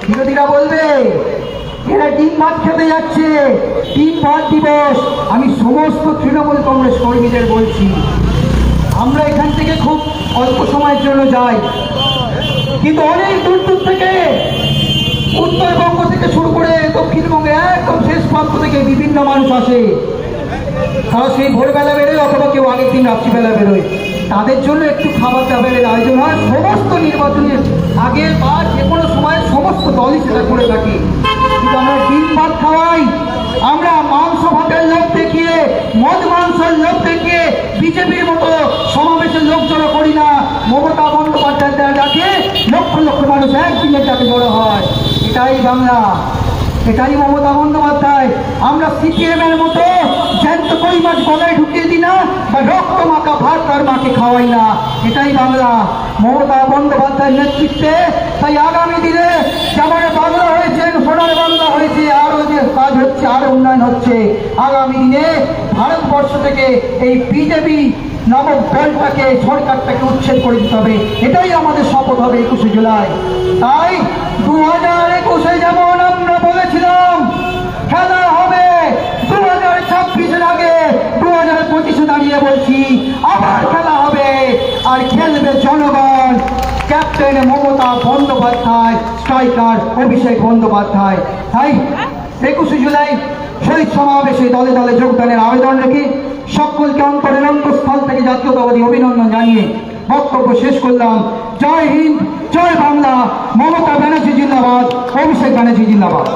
বিরোধীরা বলবে এরা ডিম ভাত খেতে যাচ্ছে, ডিম ভাত দিবস। আমি সমস্ত তৃণমূল কংগ্রেস কর্মীদের বলছি, আমরা এখান থেকে খুব অল্প সময়ের জন্য যাই, কিন্তু অনেক দূর দূর থেকে, উত্তরবঙ্গ থেকে শুরু করে দক্ষিণবঙ্গে একদম শেষ প্রান্ত থেকে বিভিন্ন মানুষ আসে। তারা সেই ভোরবেলা বেরোয় অথবা কেউ আগের দিন রাত্রিবেলা বেরোয়। তাদের জন্য একটু খাবার দাবারের আয়োজন হয় সমস্ত নির্বাচনের আগে বা যে কোনো সময় সমস্ত দলই সেটা করে থাকে। কিন্তু আমরা ডিম ভাত খাওয়াই, আমরা মাংস ভাতের লোক দেখিয়ে, মদ মাংসের লোক দেখিয়ে বিজেপির মতো সমাবেশের লোক জড়ো করি না। মমতা বন্দ্যোপাধ্যায় ডাকে লক্ষ লক্ষ মানুষ একদিনের ডাকে জড়ো হয়। এটাই বাংলা, এটাই মমতা বন্দ্যোপাধ্যায়। আমরা সিপিএম এর মতো জ্যান্ত কই মাছ গলায় ঢুকিয়ে দিই না, বা রক্ত মাখা ভাত তার মাকে খাওয়াই না। এটাই বাংলা মমতা বন্দ্যোপাধ্যায়ের নেতৃত্বে। তাই আগামী দিনে যেমন বাংলা হয়েছে, সোনার বাংলা হয়েছে, আরো যে কাজ হচ্ছে, আরো উন্নয়ন হচ্ছে, আগামী দিনে ভারতবর্ষ থেকে এই বিজেপি নামক দলটাকে, সরকারটাকে উচ্ছেদ করে দিতে হবে। এটাই আমাদের শপথ হবে 21শে জুলাই। তাই 2021-এ যেমন আমরা বলেছিলাম খেলা হবে, 2026-এর আগে 2025-এ দাঁড়িয়ে বলছি আবার খেলা হবে, আর খেলবে জনগণ। Captain Mamata Bandyopadhyay, striker Abhishek Bandyopadhyay. তাই 21শে জুলাই শহীদ সমাবেশে দলে দলে যোগদানের আবেদন রেখে সকলকে অন্তরের অন্তঃস্থল থেকে জাতীয়তাবাদী অভিনন্দন জানিয়ে বক্তব্য শেষ করলাম। জয় হিন্দ, জয় বাংলা। মমতা ব্যানার্জি জিন্দাবাদ, অভিষেক ব্যানার্জি জিন্দাবাদ।